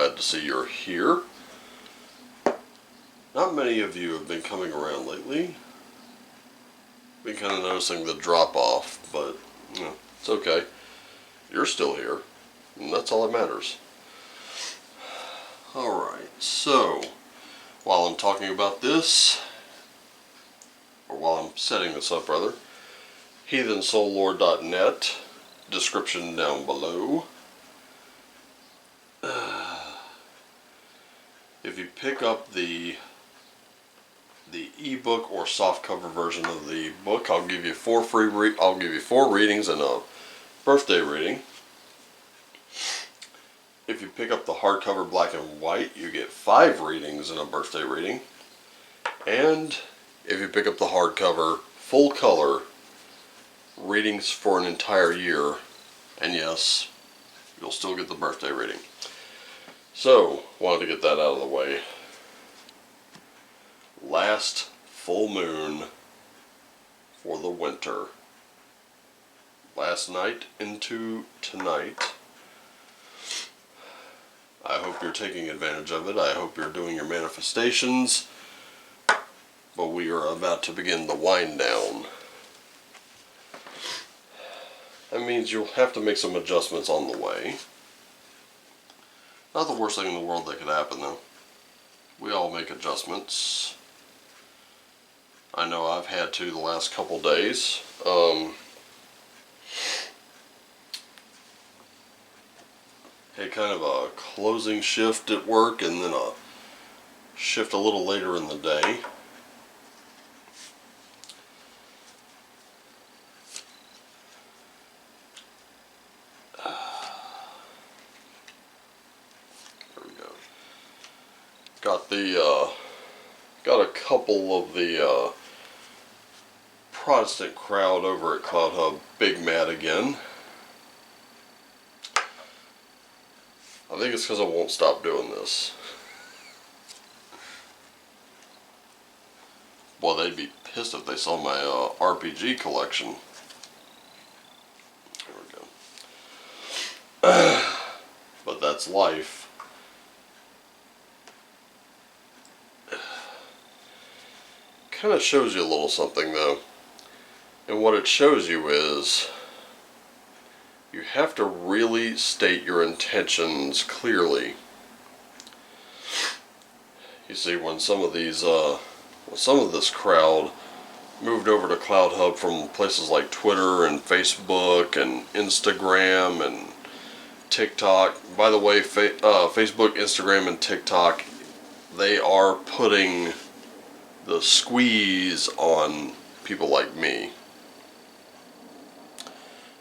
glad to see you're here. Not many of you have been coming around lately. Been kind of noticing the drop off, but you know, it's okay. You're still here, and that's all that matters. Alright, so while I'm talking about this, or while I'm setting this up rather, heathensoullord.net, description down below. If you pick up the ebook or softcover version of the book, I'll give you four readings and a birthday reading. If you pick up the hardcover black and white, you get 5 readings and a birthday reading. And if you pick up the hardcover full color, readings for an entire year, and yes, you'll still get the birthday reading. So, wanted to get that out of the way. Last full moon for the winter. Last night into tonight. I hope you're taking advantage of it. I hope you're doing your manifestations. But we are about to begin the wind down. That means you'll have to make some adjustments on the way. Not the worst thing in the world that could happen though. We all make adjustments. I know I've had to the last couple days. Had kind of a closing shift at work and then a shift a little later in the day. There we go. Got a couple of the Protestant crowd over at Clouthub big mad again. I think it's because I won't stop doing this. Well, they'd be pissed if they saw my RPG collection. There we go. But that's life. Kind of shows you a little something though. And what it shows you is you have to really state your intentions clearly. You see, when some of these, some of this crowd moved over to Clouthub from places like Twitter and Facebook and Instagram and TikTok. By the way, Facebook, Instagram, and TikTok, they are putting the squeeze on people like me.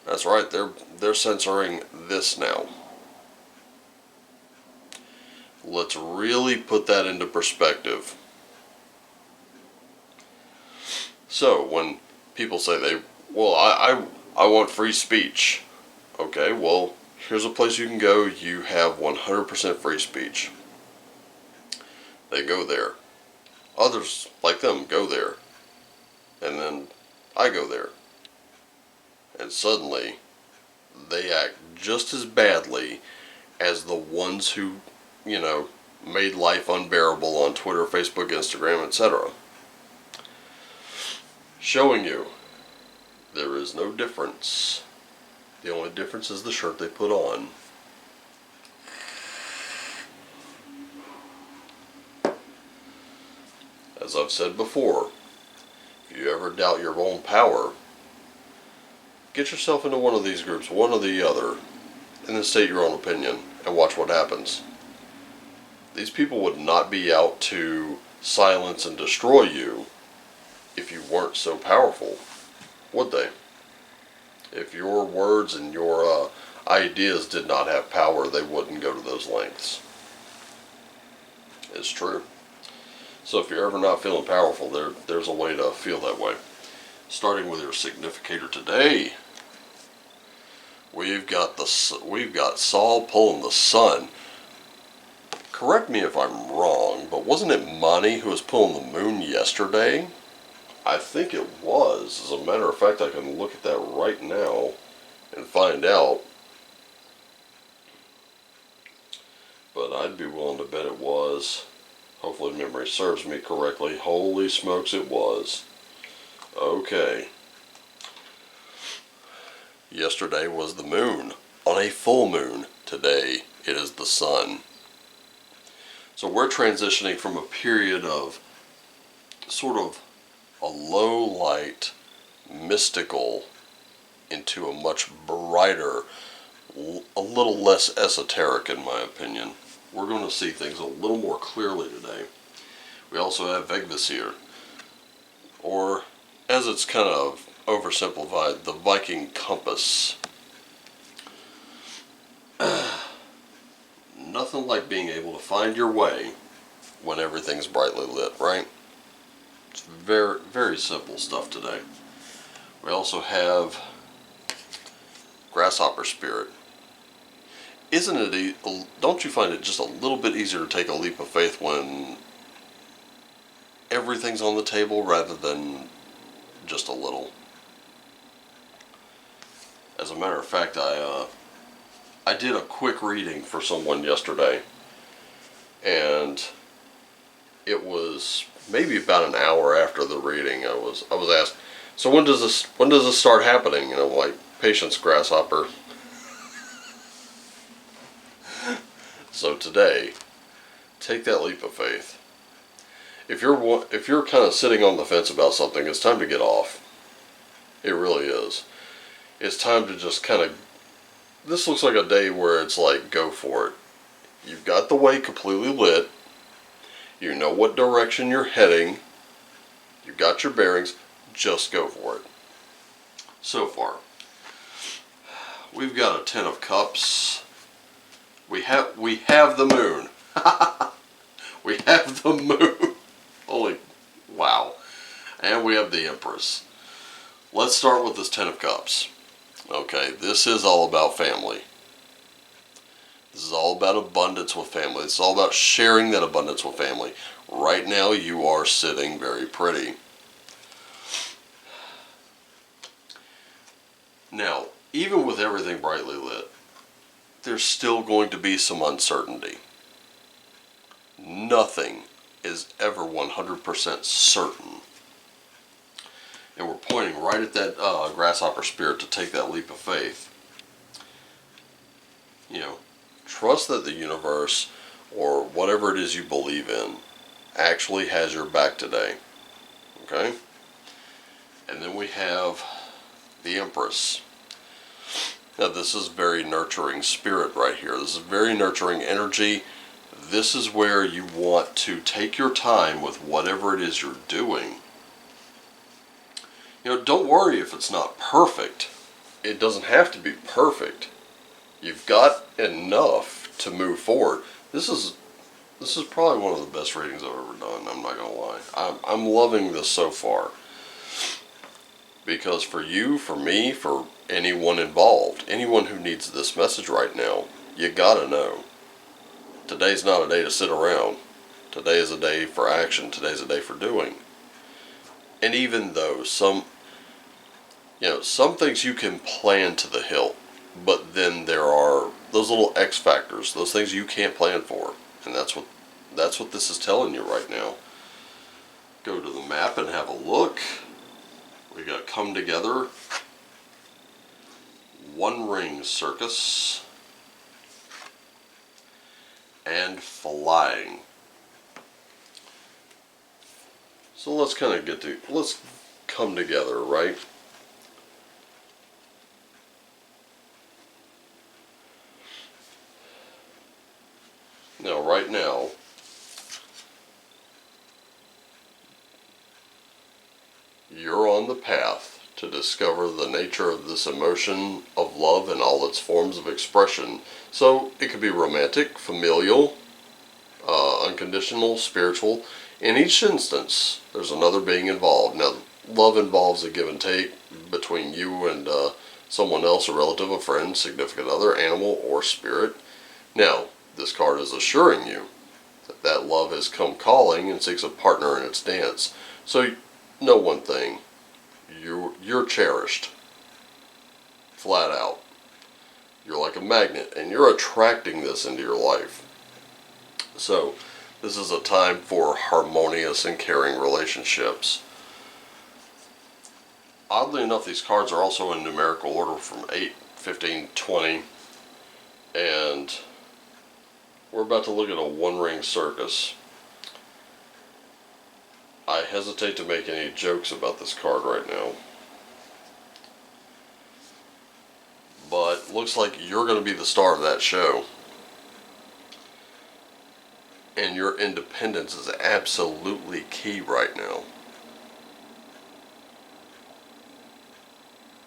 That's right, they're censoring this now. Let's really put that into perspective. So when people say I want free speech. Okay, well, here's a place you can go. You have 100% free speech. They go there. Others like them go there. And then I go there. And suddenly, they act just as badly as the ones who, you know, made life unbearable on Twitter, Facebook, Instagram, etc. Showing you there is no difference. The only difference is the shirt they put on. As I've said before, if you ever doubt your own power, get yourself into one of these groups, one or the other, and then state your own opinion and watch what happens. These people would not be out to silence and destroy you if you weren't so powerful, would they? If your words and your ideas did not have power, they wouldn't go to those lengths. It's true. So if you're ever not feeling powerful, there's a way to feel that way. Starting with your significator today, we've got Saul pulling the sun. Correct me if I'm wrong, but wasn't it Monty who was pulling the moon yesterday? I think it was. As a matter of fact, I can look at that right now and find out. But I'd be willing to bet it was. Hopefully memory serves me correctly. Holy smokes, it was. Okay. Yesterday was the moon. On a full moon, today it is the sun. So we're transitioning from a period of sort of a low light, mystical, into a much brighter, a little less esoteric in my opinion. We're going to see things a little more clearly today. We also have Vegvisir, or as it's kind of oversimplified, the Viking compass. Nothing like being able to find your way when everything's brightly lit, right? It's very, very simple stuff today. We also have Grasshopper Spirit. Isn't it, don't you find it just a little bit easier to take a leap of faith when everything's on the table rather than just a little? As a matter of fact, I did a quick reading for someone yesterday, and it was maybe about an hour after the reading. I was asked, so when does this start happening? And I'm like, patience, Grasshopper. So today, take that leap of faith. If you're kind of sitting on the fence about something, it's time to get off. It really is. It's time to just kind of. This looks like a day where it's like, go for it. You've got the way completely lit. You know what direction you're heading. You've got your bearings. Just go for it. So far, we've got a Ten of Cups. We have the moon. We have the moon. Holy wow. And we have the Empress. Let's start with this Ten of Cups. Okay, this is all about family. This is all about abundance with family. It's all about sharing that abundance with family. Right now you are sitting very pretty. Now, even with everything brightly lit, there's still going to be some uncertainty. Nothing is ever 100% certain. And we're pointing right at that Grasshopper Spirit to take that leap of faith. You know, trust that the universe, or whatever it is you believe in, actually has your back today. Okay? And then we have the Empress. Now this is very nurturing spirit right here. This is very nurturing energy. This is where you want to take your time with whatever it is you're doing. You know, don't worry if it's not perfect. It doesn't have to be perfect. You've got enough to move forward. This is probably one of the best readings I've ever done. I'm not gonna lie. I'm loving this so far. Because for you, for me, for anyone involved, anyone who needs this message right now, you gotta know. Today's not a day to sit around. Today is a day for action. Today's a day for doing. And even though some things you can plan to the hilt, but then there are those little X factors, those things you can't plan for. And that's what this is telling you right now. Go to the map and have a look. We got Come Together, One Ring Circus, and Flying. So let's kind of let's come together, right? Now, right now, you're on the path to discover the nature of this emotion of love and all its forms of expression. So it could be romantic, familial, unconditional, spiritual. In each instance, there's another being involved. Now, love involves a give and take between you and someone else, a relative, a friend, significant other, animal, or spirit. Now, this card is assuring you that that love has come calling and seeks a partner in its dance. So, know one thing. You're cherished. Flat out. You're like a magnet, and you're attracting this into your life. So, this is a time for harmonious and caring relationships. Oddly enough, these cards are also in numerical order from 8, 15, 20, and we're about to look at a one-ring circus. I hesitate to make any jokes about this card right now, but looks like you're going to be the star of that show. And your independence is absolutely key right now.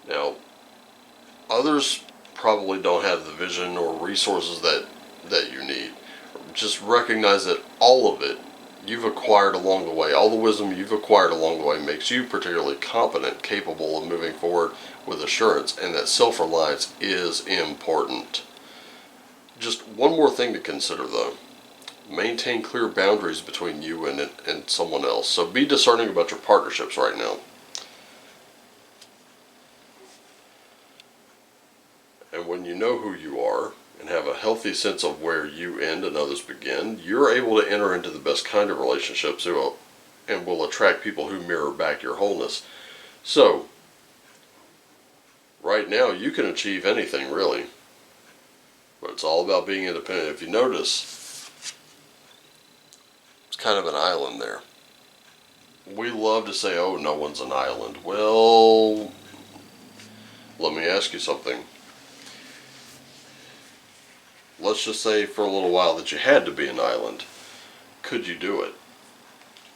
Now, others probably don't have the vision or resources that you need. Just recognize that all of it you've acquired along the way, all the wisdom you've acquired along the way makes you particularly competent, capable of moving forward with assurance, and that self-reliance is important. Just one more thing to consider though. Maintain clear boundaries between you and someone else. So be discerning about your partnerships right now. And when you know who you are and have a healthy sense of where you end and others begin, you're able to enter into the best kind of relationships and will attract people who mirror back your wholeness. So, right now you can achieve anything really, but it's all about being independent. If you notice, it's kind of an island there. We love to say, oh, no one's an island. Well, let me ask you something. Let's just say for a little while that you had to be an island. Could you do it?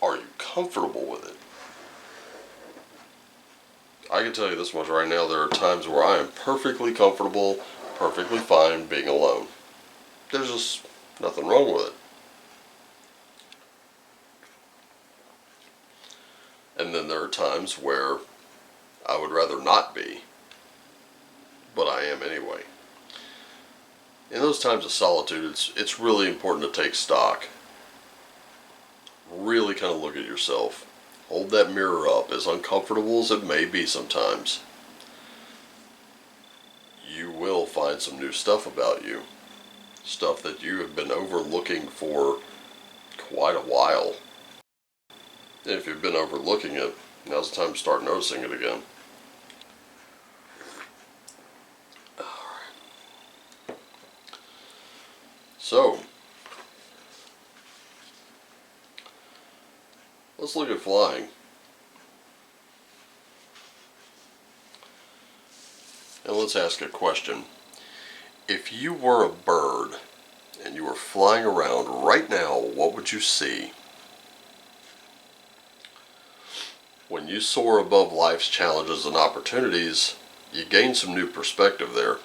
Are you comfortable with it? I can tell you this much right now, there are times where I am perfectly comfortable, perfectly fine being alone. There's just nothing wrong with it. And then there are times where I would rather not be, but I am anyway. In those times of solitude, it's really important to take stock. Really kind of look at yourself. Hold that mirror up, as uncomfortable as it may be sometimes. You will find some new stuff about you. Stuff that you have been overlooking for quite a while. And if you've been overlooking it, now's the time to start noticing it again. So, let's look at flying. And let's ask a question. If you were a bird and you were flying around right now, what would you see? When you soar above life's challenges and opportunities, you gain some new perspective there.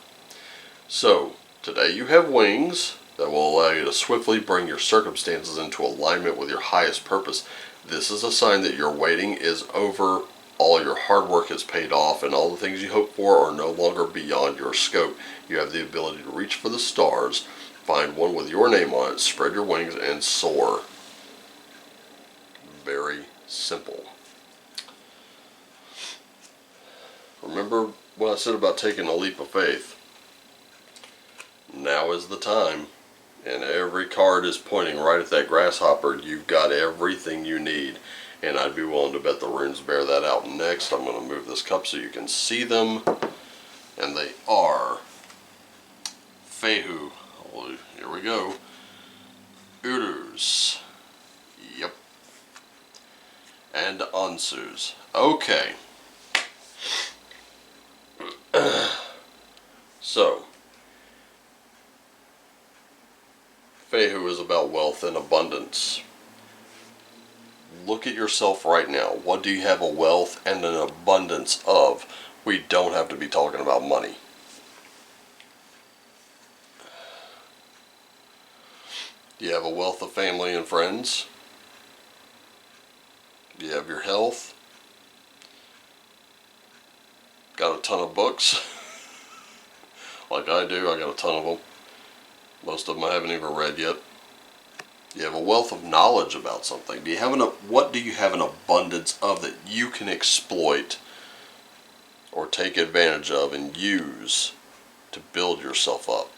So, today you have wings that will allow you to swiftly bring your circumstances into alignment with your highest purpose. This is a sign that your waiting is over, all your hard work has paid off, and all the things you hoped for are no longer beyond your scope. You have the ability to reach for the stars, find one with your name on it, spread your wings, and soar. Very simple. Remember what I said about taking a leap of faith? Now is the time. And every card is pointing right at that grasshopper. You've got everything you need. And I'd be willing to bet the runes bear that out next. I'm going to move this cup so you can see them. And they are Fehu. Here we go. Urus. Yep. And Ansus. Okay. So, Fehu is about wealth and abundance. Look at yourself right now. What do you have a wealth and an abundance of? We don't have to be talking about money. Do you have a wealth of family and friends? Do you have your health? Got a ton of books? Like I do, I got a ton of them. Most of them I haven't even read yet. You have a wealth of knowledge about something. What do you have an abundance of that you can exploit or take advantage of and use to build yourself up?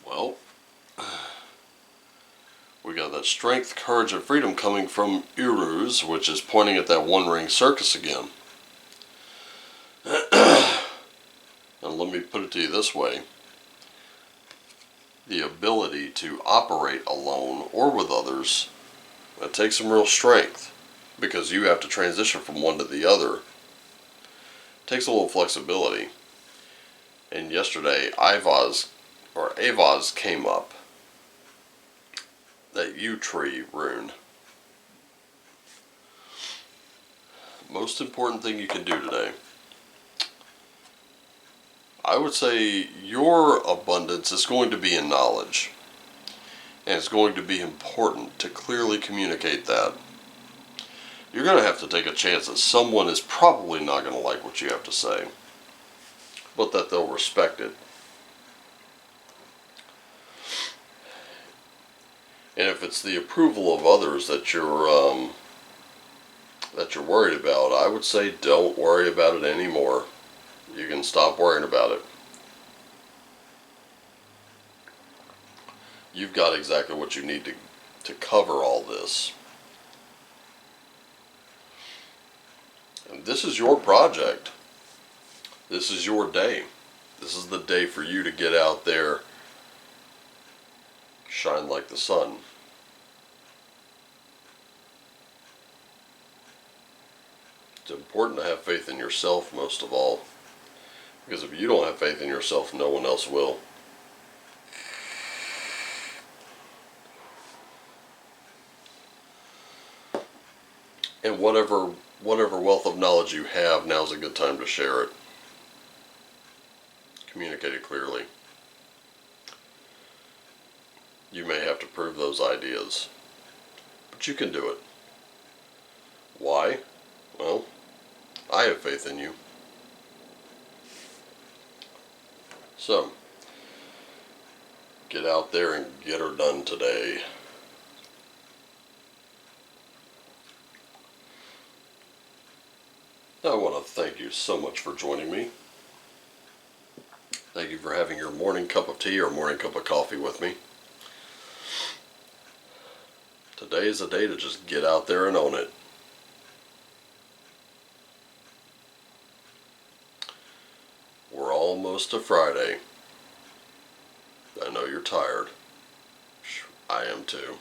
Well, got that strength, courage, and freedom coming from Uruz, which is pointing at that one-ring circus again. And let me put it to you this way. The ability to operate alone or with others, that takes some real strength, because you have to transition from one to the other. It takes a little flexibility. And yesterday, Avaz came up. That yew tree rune. Most important thing you can do today. I would say your abundance is going to be in knowledge. And it's going to be important to clearly communicate that. You're going to have to take a chance that someone is probably not going to like what you have to say, but that they'll respect it. And if it's the approval of others that you're worried about, I would say don't worry about it anymore. You can stop worrying about it. You've got exactly what you need to cover all this. And this is your project. This is your day. This is the day for you to get out there, shine like the sun. It's important to have faith in yourself most of all. Because if you don't have faith in yourself, no one else will. And whatever wealth of knowledge you have, now's a good time to share it. Communicate it clearly. You may have to prove those ideas, but you can do it. Why? Well, I have faith in you. So, get out there and get her done today. I want to thank you so much for joining me. Thank you for having your morning cup of tea or morning cup of coffee with me. Today is a day to just get out there and own it. We're almost to Friday. I know you're tired. I am too.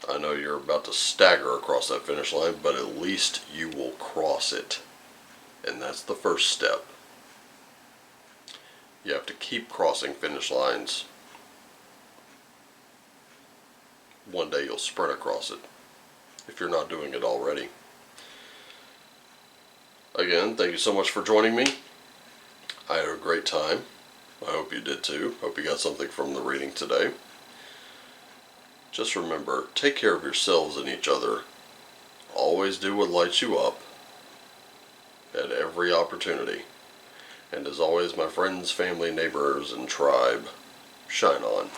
I know you're about to stagger across that finish line, but at least you will cross it. And that's the first step. You have to keep crossing finish lines. One day you'll sprint across it, if you're not doing it already. Again, thank you so much for joining me. I had a great time. I hope you did too. Hope you got something from the reading today. Just remember, take care of yourselves and each other. Always do what lights you up at every opportunity. And as always, my friends, family, neighbors, and tribe, shine on.